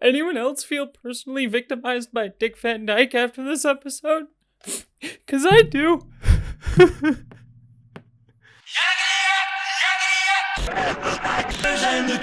Anyone else feel personally victimized by Dick Van Dyke after this episode? Because I do.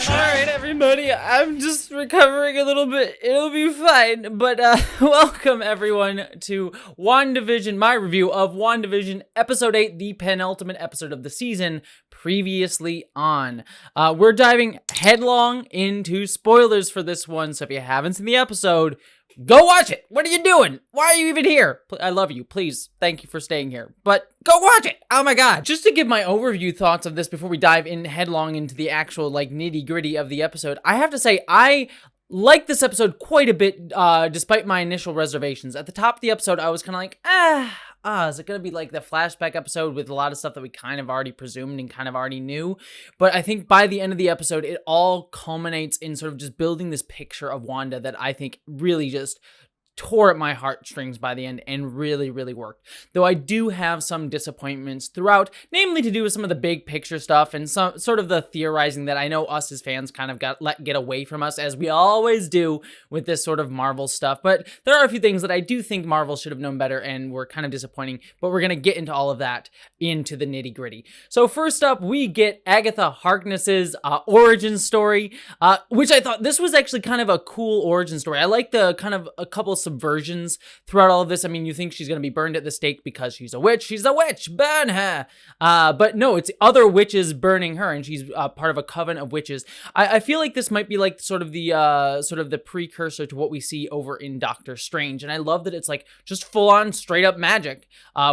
Alright, everybody, I'm just recovering a little bit. It'll be fine. But welcome, everyone, to WandaVision, my review of WandaVision Episode 8, the penultimate episode of the season, previously on. We're diving headlong into spoilers for this one, so if you haven't seen the episode, go watch it. What are you doing? Why are you even here? I love you. Please, thank you for staying here. But go watch it. Oh my god. Just to give my overview thoughts of this before we dive in headlong into the actual nitty gritty of the episode, I have to say I like this episode quite a bit, despite my initial reservations. At the top of the episode, I was kind of like, is it going to be like the flashback episode with a lot of stuff that we kind of already presumed and kind of already knew? But I think by the end of the episode, it all culminates in sort of just building this picture of Wanda that I think really just tore at my heartstrings by the end and really, really worked. Though I do have some disappointments throughout, namely to do with some of the big picture stuff and some sort of the theorizing that I know us as fans kind of got let get away from us, as we always do with this sort of Marvel stuff. But there are a few things that I do think Marvel should have known better and were kind of disappointing, but we're going to get into all of that into the nitty gritty. So first up, we get Agatha Harkness's origin story, which I thought this was actually kind of a cool origin story. I like the kind of a couple subversions throughout all of this. I mean, you think she's going to be burned at the stake because she's a witch. She's a witch. Burn her. But no, it's other witches burning her, and she's part of a coven of witches. I feel like this might be like sort of the precursor to what we see over in Doctor Strange, and I love that it's like just full on straight up magic.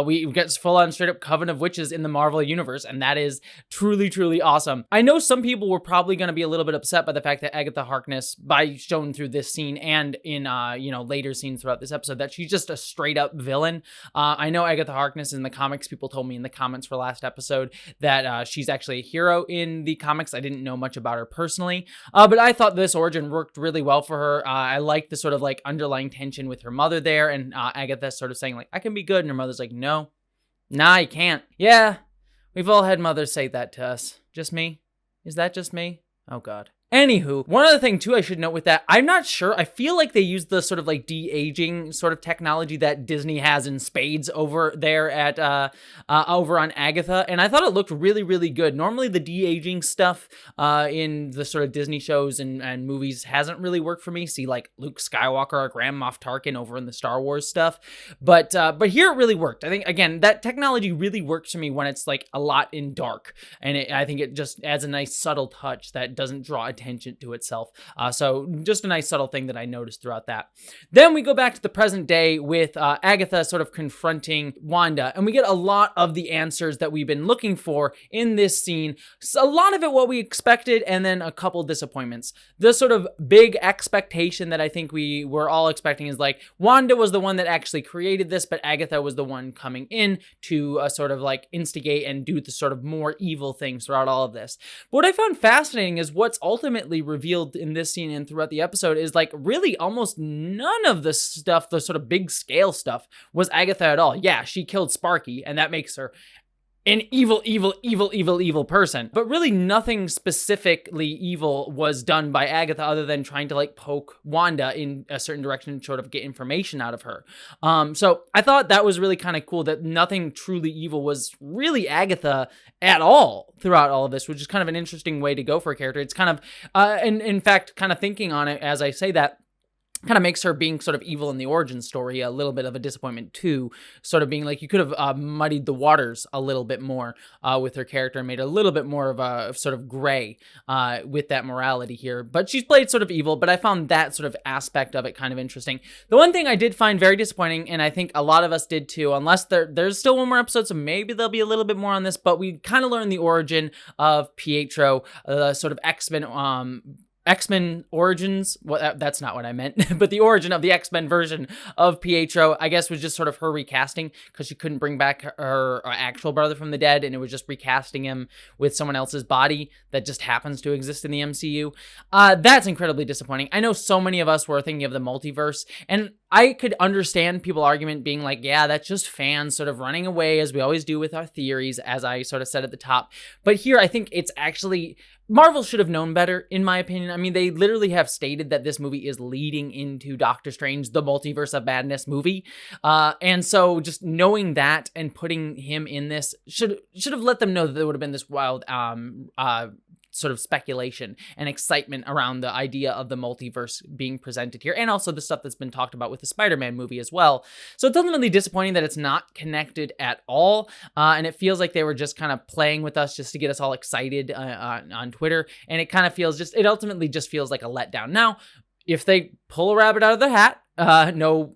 We get full on straight up coven of witches in the Marvel universe, and that is truly, truly awesome. I know some people were probably going to be a little bit upset by the fact that Agatha Harkness, by shown through this scene and in later scenes throughout this episode, that she's just a straight up villain. I know Agatha Harkness in the comics, people told me in the comments for last episode that she's actually a hero in the comics. I didn't know much about her personally, but I thought this origin worked really well for her. I like the sort of like underlying tension with her mother there, and Agatha sort of saying like, I can be good, and her mother's like, no, nah, you can't. Yeah, we've all had mothers say that to us. Just me? Is that just me? Oh god. Anywho, one other thing too I should note with that, I'm not sure, I feel like they use the sort of like de-aging sort of technology that Disney has in spades over there at, over on Agatha, and I thought it looked really, really good. Normally the de-aging stuff in the sort of Disney shows and movies hasn't really worked for me. See like Luke Skywalker or Grand Moff Tarkin over in the Star Wars stuff, but here it really worked. I think, again, that technology really works for me when it's like a lot in dark, and I think it just adds a nice subtle touch that doesn't draw attention to itself. So just a nice subtle thing that I noticed throughout that. Then we go back to the present day with Agatha sort of confronting Wanda, and we get a lot of the answers that we've been looking for in this scene. So a lot of it what we expected, and then a couple disappointments. The sort of big expectation that I think we were all expecting is like, Wanda was the one that actually created this, but Agatha was the one coming in to sort of like instigate and do the sort of more evil things throughout all of this. But what I found fascinating is what's ultimately revealed in this scene and throughout the episode is like really almost none of the stuff, the sort of big scale stuff, was Agatha at all. Yeah, she killed Sparky, and that makes her an evil person. But really nothing specifically evil was done by Agatha other than trying to like poke Wanda in a certain direction and sort of get information out of her. So I thought that was really kind of cool that nothing truly evil was really Agatha at all throughout all of this, which is kind of an interesting way to go for a character. It's kind of, and in fact, kind of thinking on it as I say that, kind of makes her being sort of evil in the origin story a little bit of a disappointment too, sort of being like, you could have muddied the waters a little bit more with her character and made a little bit more of a sort of gray with that morality here. But she's played sort of evil, but I found that sort of aspect of it kind of interesting. The one thing I did find very disappointing, and I think a lot of us did too, unless there's still one more episode, so maybe there'll be a little bit more on this, but we kind of learned the origin of Pietro, sort of X-Men Origins, well, that's not what I meant, but the origin of the X-Men version of Pietro, I guess, was just sort of her recasting, because she couldn't bring back her actual brother from the dead, and it was just recasting him with someone else's body that just happens to exist in the MCU. That's incredibly disappointing. I know so many of us were thinking of the multiverse, and I could understand people argument being like, yeah, that's just fans sort of running away as we always do with our theories, as I sort of said at the top. But here, I think it's actually, Marvel should have known better, in my opinion. I mean, they literally have stated that this movie is leading into Doctor Strange, the Multiverse of Madness movie. And so just knowing that and putting him in this should have let them know that there would have been this wild sort of speculation and excitement around the idea of the multiverse being presented here, and also the stuff that's been talked about with the Spider-Man movie as well. So it's ultimately disappointing that it's not connected at all, and it feels like they were just kind of playing with us just to get us all excited on Twitter, and it kind of feels it ultimately just feels like a letdown. Now, if they pull a rabbit out of their hat, no,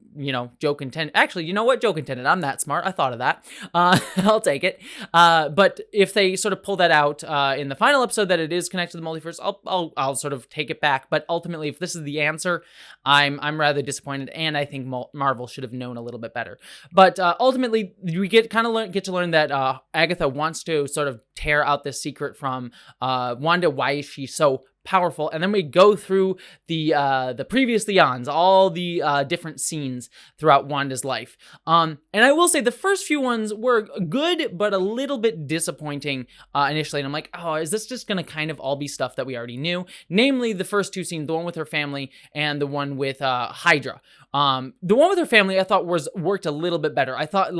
joke intended. Actually, you know what? Joke intended. I'm that smart. I thought of that. I'll take it. But if they sort of pull that out in the final episode that it is connected to the multiverse, I'll sort of take it back. But ultimately, if this is the answer, I'm rather disappointed, and I think Marvel should have known a little bit better. But ultimately, we get to learn that Agatha wants to sort of tear out this secret from Wanda. Why is she so powerful? And then we go through the previous eons, all the different scenes throughout Wanda's life. And I will say the first few ones were good, but a little bit disappointing initially. And I'm like, oh, is this just gonna kind of all be stuff that we already knew? Namely, the first two scenes, the one with her family and the one with Hydra. The one with her family, I thought worked a little bit better. I thought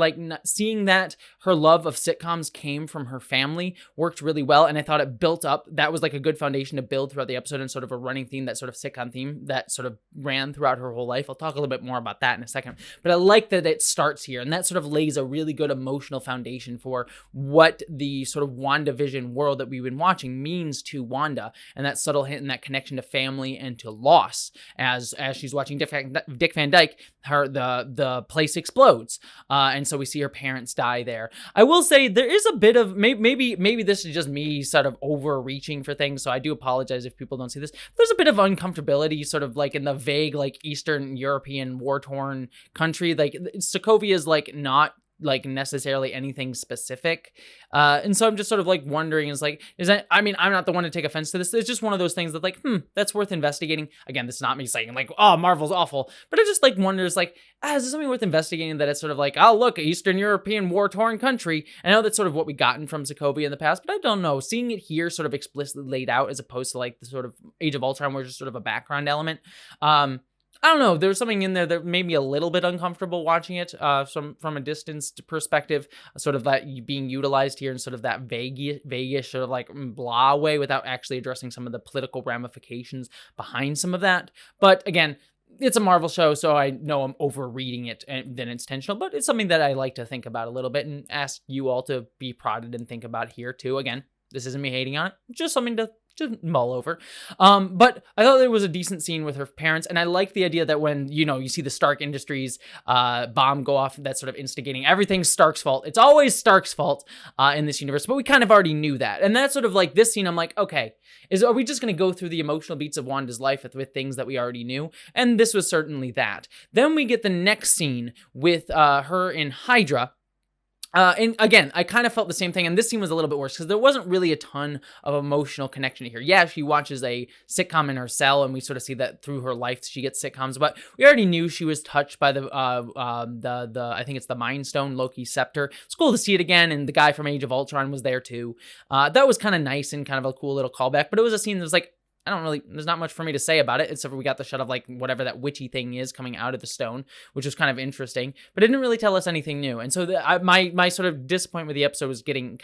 seeing that her love of sitcoms came from her family worked really well, and I thought it built up. That was like a good foundation to build throughout the episode, and sort of a running theme, that sort of sitcom theme that sort of ran throughout her whole life. I'll talk a little bit more about that in a second, but I like that it starts here, and that sort of lays a really good emotional foundation for what the sort of WandaVision world that we've been watching means to Wanda, and that subtle hint and that connection to family and to loss as she's watching Dick Van Dyke, the place explodes, and so we see her parents die there. I will say there is a bit of maybe this is just me sort of overreaching for things, so I do apologize if people don't see this. There's a bit of uncomfortability sort of like in the vague like Eastern European war-torn country. Like Sokovia is like not like necessarily anything specific, and so I'm just sort of like wondering, is that, I mean, I'm not the one to take offense to this. It's just one of those things that like, that's worth investigating. Again, this is not me saying like, oh, Marvel's awful, but I just like wonders like, is this something worth investigating, that it's sort of like, oh look, Eastern European war-torn country. I know that's sort of what we gotten from Sokovia in the past, but I don't know, seeing it here sort of explicitly laid out as opposed to like the sort of Age of Ultron, where it's just sort of a background element. I don't know, there's something in there that made me a little bit uncomfortable watching it from a distance perspective, sort of that being utilized here in sort of that vague-ish sort of like blah way without actually addressing some of the political ramifications behind some of that. But again, it's a Marvel show, so I know I'm overreading it and then it's intentional, but it's something that I like to think about a little bit and ask you all to be prodded and think about here too. Again, this isn't me hating on it, just something to mull over. But I thought there was a decent scene with her parents, and I like the idea that when, you see the Stark Industries bomb go off, that's sort of instigating everything's Stark's fault. It's always Stark's fault in this universe, but we kind of already knew that. And that's sort of like this scene, I'm like, okay, are we just going to go through the emotional beats of Wanda's life with things that we already knew? And this was certainly that. Then we get the next scene with her in Hydra. And again, I kind of felt the same thing, and this scene was a little bit worse because there wasn't really a ton of emotional connection here. Yeah, she watches a sitcom in her cell, and we sort of see that through her life she gets sitcoms, but we already knew she was touched by the I think it's the Mind Stone, Loki's scepter. It's cool to see it again, and the guy from Age of Ultron was there too. That was kind of nice and kind of a cool little callback, but it was a scene that was like, there's not much for me to say about it, except for we got the shot of like whatever that witchy thing is coming out of the stone, which was kind of interesting, but it didn't really tell us anything new. And so my sort of disappointment with the episode was getting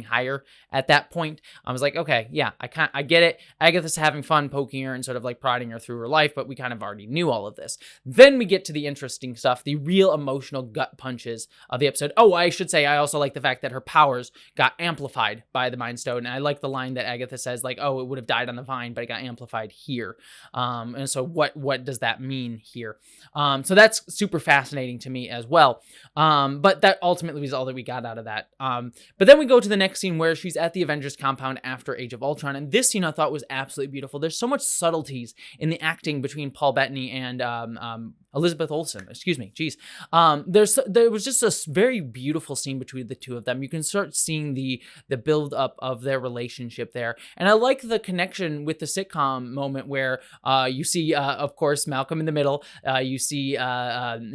higher at that point. I was like, okay, yeah, I get it. Agatha's having fun poking her and sort of like prodding her through her life, but we kind of already knew all of this. Then we get to the interesting stuff, the real emotional gut punches of the episode. Oh, I should say, I also like the fact that her powers got amplified by the Mind Stone. And I like the line that Agatha says, like, oh, it would have died on the vine, but it got amplified here. And so what does that mean here? So that's super fascinating to me as well. But that ultimately was all that we got out of that. But then we go to the next scene where she's at the Avengers compound after Age of Ultron. And this scene I thought was absolutely beautiful. There's so much subtleties in the acting between Paul Bettany and Elizabeth Olsen, excuse me, geez. There was just a very beautiful scene between the two of them. You can start seeing the build up of their relationship there. And I like the connection with the sitcom moment where you see, of course, Malcolm in the Middle. You see, Heisenberg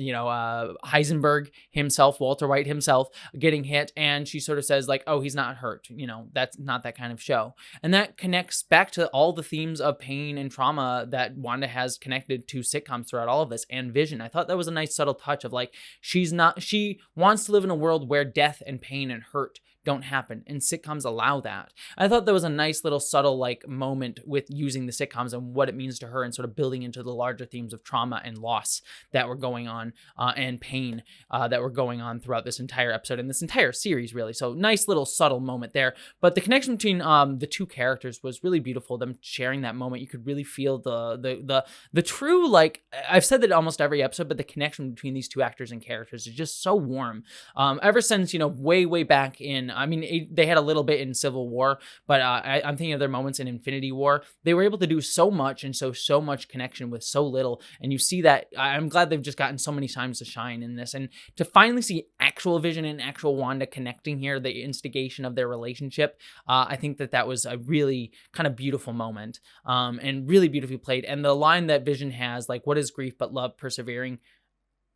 himself, Walter White himself, getting hit, and she sort of says like, "Oh, he's not hurt. That's not that kind of show." And that connects back to all the themes of pain and trauma that Wanda has connected to sitcoms throughout all of this, and Vision. I thought that was a nice subtle touch of like, she wants to live in a world where death and pain and hurt don't happen, and sitcoms allow that. I thought that was a nice little subtle like moment with using the sitcoms and what it means to her, and sort of building into the larger themes of trauma and loss that were going on, and pain that were going on throughout this entire episode and this entire series, really. So nice little subtle moment there. But the connection between the two characters was really beautiful. Them sharing that moment, you could really feel the true, like, I've said that almost every episode, but the connection between these two actors and characters is just so warm. Ever since way back in, I mean, they had a little bit in Civil War, but I'm thinking of their moments in Infinity War. They were able to do so much and so much connection with so little. And you see that. I'm glad they've just gotten so many times to shine in this. And to finally see actual Vision and actual Wanda connecting here, the instigation of their relationship, I think that was a really kind of beautiful moment, and really beautifully played. And the line that Vision has, like, "What is grief but love persevering,"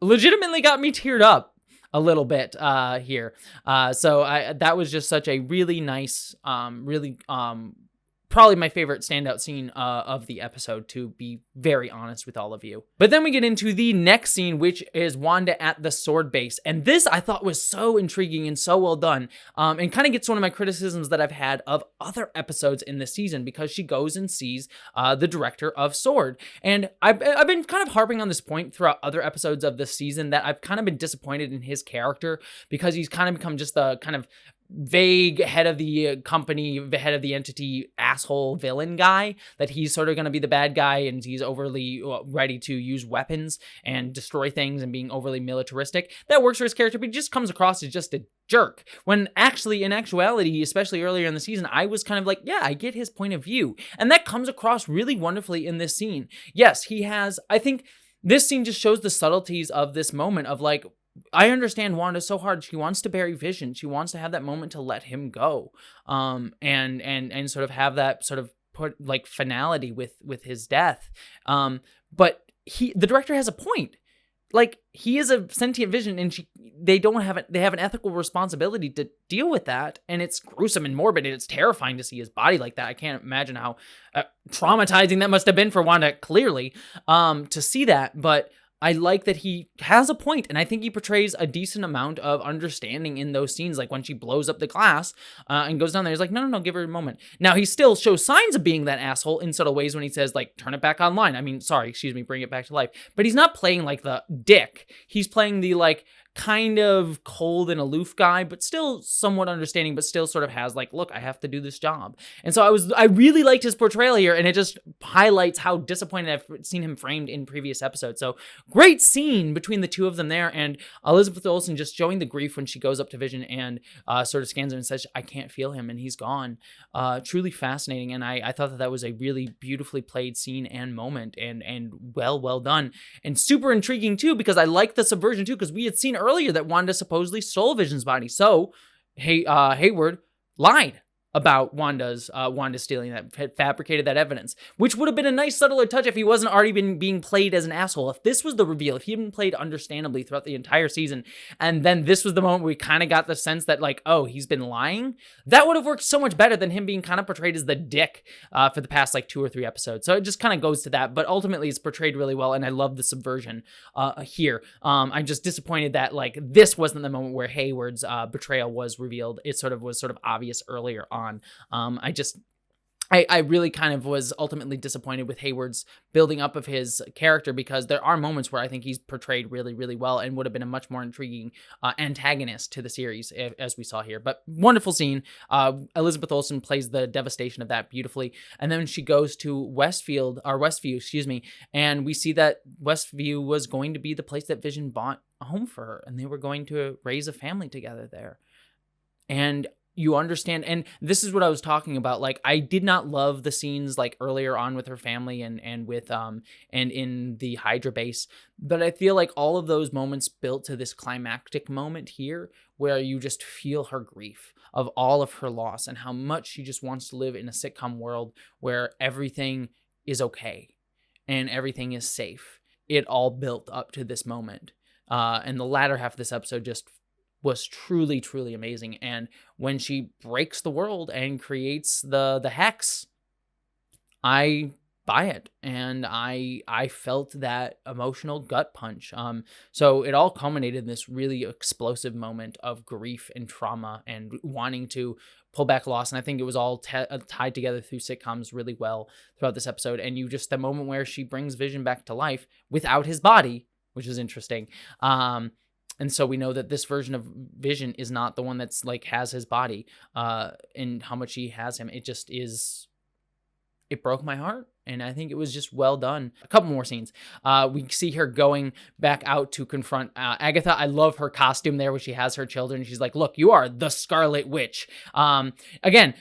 legitimately got me teared up a little bit here. So that was just such a really nice, probably my favorite standout scene of the episode, to be very honest with all of you. But then we get into the next scene, which is Wanda at the S.W.O.R.D base. And this I thought was so intriguing and so well done, and kind of gets one of my criticisms that I've had of other episodes in the season, because she goes and sees the director of S.W.O.R.D. And I've been kind of harping on this point throughout other episodes of this season, that I've kind of been disappointed in his character, because he's kind of become just the kind of vague head of the company, the head of the entity, asshole villain guy, that he's sort of going to be the bad guy, and he's overly ready to use weapons and destroy things and being overly militaristic. That works for his character, but he just comes across as just a jerk, when actually, in actuality, especially earlier in the season, I was kind of like, yeah, I get his point of view. And that comes across really wonderfully in this scene. Yes, he has, I think this scene just shows the subtleties of this moment of like, I understand Wanda so hard. She wants to bury Vision. She wants to have that moment to let him go, and sort of have that sort of put like finality with his death. But the director has a point. Like, he is a sentient Vision, and they have an ethical responsibility to deal with that, and it's gruesome and morbid, and it's terrifying to see his body like that. I can't imagine how traumatizing that must have been for Wanda, clearly, to see that, but I like that he has a point, and I think he portrays a decent amount of understanding in those scenes, like when she blows up the glass and goes down there. He's like, no, give her a moment. Now, he still shows signs of being that asshole in subtle ways when he says, like, turn it back online. I mean, bring it back to life. But he's not playing like the dick. He's playing the, like, kind of cold and aloof guy, but still somewhat understanding, but still sort of has like, look, I have to do this job. And so I really liked his portrayal here, and it just highlights how disappointed I've seen him framed in previous episodes. So great scene between the two of them there, and Elizabeth Olsen just showing the grief when she goes up to Vision and sort of scans him and says, I can't feel him, and he's gone. Truly fascinating, and I thought that was a really beautifully played scene and moment, and well done, and super intriguing too, because I like the subversion too, because we had seen earlier that Wanda supposedly stole Vision's body. So Hayward lied about Wanda stealing that, fabricated that evidence, which would have been a nice subtler touch if he wasn't already being played as an asshole. If this was the reveal, if he had been played understandably throughout the entire season, and then this was the moment we kind of got the sense that like, oh, he's been lying, that would have worked so much better than him being kind of portrayed as the dick for the past like 2 or 3 episodes. So it just kind of goes to that, but ultimately it's portrayed really well, and I love the subversion here. I'm just disappointed that like this wasn't the moment where Hayward's betrayal was revealed. It was sort of obvious earlier on. I really kind of was ultimately disappointed with Hayward's building up of his character, because there are moments where I think he's portrayed really, really well and would have been a much more intriguing antagonist to the series, as we saw here. But wonderful scene. Elizabeth Olsen plays the devastation of that beautifully. And then she goes to Westview, and we see that Westview was going to be the place that Vision bought a home for her, and they were going to raise a family together there. And you understand, and this is what I was talking about. Like, I did not love the scenes like earlier on with her family and with and in the Hydra base, but I feel like all of those moments built to this climactic moment here where you just feel her grief of all of her loss and how much she just wants to live in a sitcom world where everything is okay and everything is safe. It all built up to this moment. And the latter half of this episode just was truly, truly amazing. And when she breaks the world and creates the hex, I buy it. And I felt that emotional gut punch. So it all culminated in this really explosive moment of grief and trauma and wanting to pull back loss. And I think it was all tied together through sitcoms really well throughout this episode. And you just, the moment where she brings Vision back to life without his body, which is interesting. And so we know that this version of Vision is not the one that's like has his body and how much he has him. It just is, it broke my heart. And I think it was just well done. A couple more scenes. We see her going back out to confront Agatha. I love her costume there where she has her children. She's like, look, you are the Scarlet Witch. Again,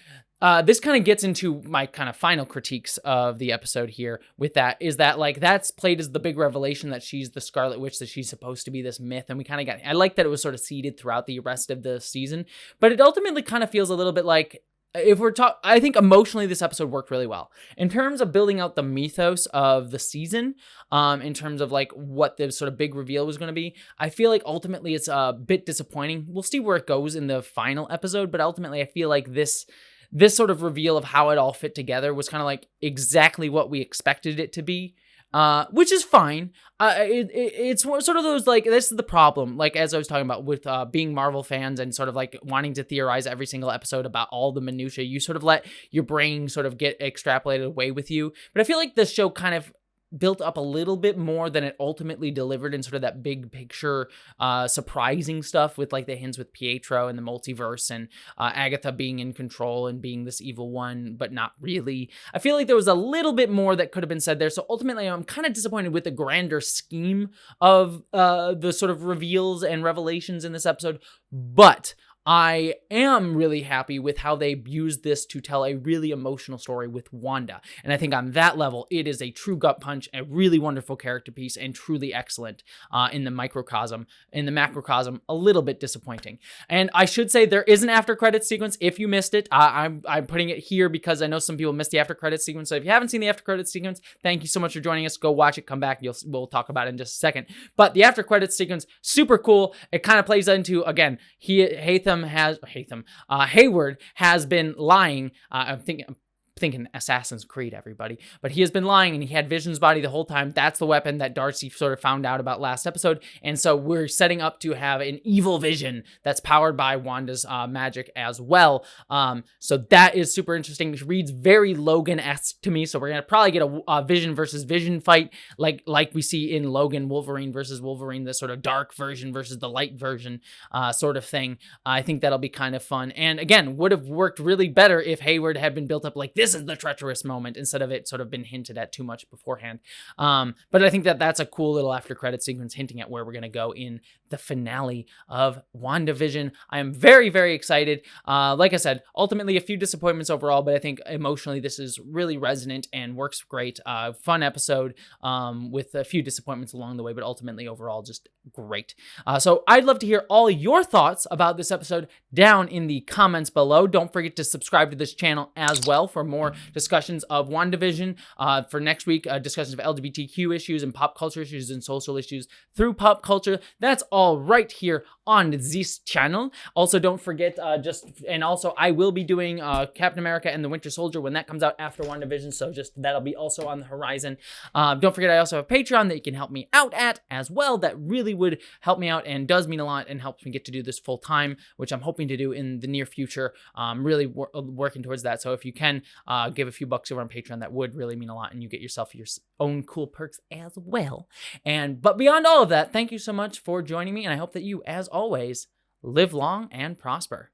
this kind of gets into my kind of final critiques of the episode here with that, is that like that's played as the big revelation that she's the Scarlet Witch, that she's supposed to be this myth. And we kind of got, I like that it was sort of seeded throughout the rest of the season, but it ultimately kind of feels a little bit like, if we're talking, I think emotionally this episode worked really well in terms of building out the mythos of the season, in terms of like what the sort of big reveal was going to be. I feel like ultimately it's a bit disappointing. We'll see where it goes in the final episode, but ultimately I feel like this sort of reveal of how it all fit together was kind of like exactly what we expected it to be. Which is fine. It's sort of those, like, this is the problem, like, as I was talking about with being Marvel fans and sort of like wanting to theorize every single episode about all the minutia. You sort of let your brain sort of get extrapolated away with you. But I feel like this show kind of built up a little bit more than it ultimately delivered in sort of that big picture, surprising stuff with like the hints with Pietro and the multiverse and Agatha being in control and being this evil one, but not really. I feel like there was a little bit more that could have been said there. So ultimately, I'm kind of disappointed with the grander scheme of the sort of reveals and revelations in this episode, but I am really happy with how they used this to tell a really emotional story with Wanda. And I think on that level, it is a true gut punch, a really wonderful character piece, and truly excellent in the microcosm. In the macrocosm, a little bit disappointing. And I should say there is an after credits sequence. If you missed it, I'm putting it here because I know some people missed the after credits sequence. So if you haven't seen the after credits sequence, thank you so much for joining us. Go watch it, come back, we'll talk about it in just a second. But the after credits sequence, super cool. It kind of plays into, again, Hayward has been lying. I'm thinking Assassin's Creed, everybody. But he has been lying, and he had Vision's body the whole time. That's the weapon that Darcy sort of found out about last episode. And so we're setting up to have an evil Vision that's powered by Wanda's magic as well. So that is super interesting. It reads very Logan-esque to me. So we're going to probably get a Vision versus Vision fight like we see in Logan, Wolverine versus Wolverine, the sort of dark version versus the light version sort of thing. I think that'll be kind of fun. And again, would have worked really better if Hayward had been built up like this is the treacherous moment instead of it sort of been hinted at too much beforehand. But I think that's a cool little after credit sequence hinting at where we're going to go in the finale of WandaVision. I am very, very excited. Like I said, ultimately a few disappointments overall, but I think emotionally this is really resonant and works great. Fun episode with a few disappointments along the way, but ultimately overall just great. So I'd love to hear all your thoughts about this episode down in the comments below. Don't forget to subscribe to this channel as well for more discussions of WandaVision. For next week, discussions of LGBTQ issues and pop culture issues and social issues through pop culture. That's all right here on this channel. Also, don't forget, also I will be doing Captain America and the Winter Soldier when that comes out after WandaVision, so that'll be also on the horizon. Don't forget, I also have Patreon that you can help me out at as well. That really would help me out and does mean a lot and helps me get to do this full time, which I'm hoping to do in the near future. Really working towards that. So if you can give a few bucks over on Patreon, that would really mean a lot, and you get yourself your own cool perks as well. But beyond all of that, thank you so much for joining me, and I hope that you, as always, live long and prosper.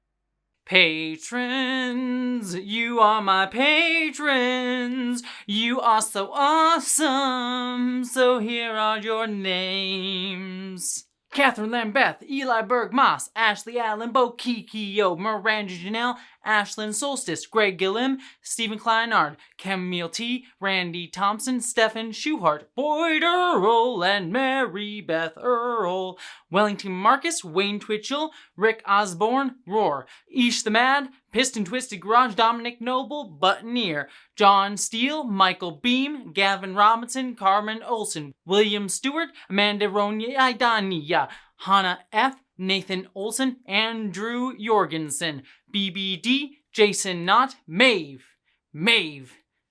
Patrons, you are my patrons. You are so awesome. So here are your names. Catherine Lambeth, Eli Berg-Moss, Ashley Allen, Bo Kiki Yo, Miranda Janelle, Ashlyn Solstice, Greg Gillum, Stephen Kleinard, Camille T, Randy Thompson, Stephen Schuhart, Boyd Earl, and Mary Beth Earl, Wellington Marcus, Wayne Twitchell, Rick Osborne, Roar, Ish the Mad, Piston Twisted Garage, Dominic Noble, Buttoneer, John Steele, Michael Beam, Gavin Robinson, Carmen Olson, William Stewart, Amanda Ronya, Hannah F., Nathan Olson, Andrew Jorgensen, BBD, Jason Knott, Maeve,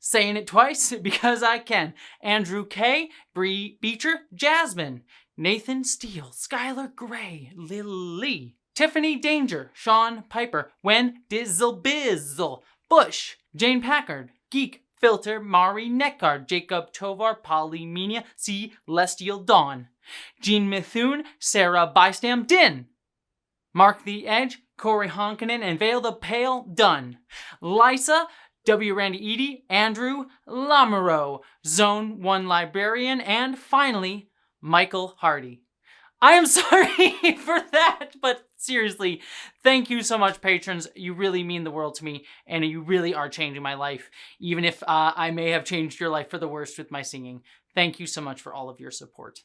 saying it twice because I can, Andrew K., Bree Beecher, Jasmine, Nathan Steele, Skylar Gray, Lily, Tiffany Danger, Sean Piper, Wen Dizzle Bizzle, Bush, Jane Packard, Geek Filter, Mari Neckard, Jacob Tovar, Polymenia, Celestial Dawn, Jean Mithune, Sarah Bystam Din, Mark the Edge, Corey Honkanen, and Vale the Pale Dunn, Lysa, W. Randy Eady, Andrew Lamoureux, Zone 1 Librarian, and finally, Michael Hardy. I am sorry for that, but seriously, thank you so much, patrons. You really mean the world to me, and you really are changing my life, even if I may have changed your life for the worst with my singing. Thank you so much for all of your support.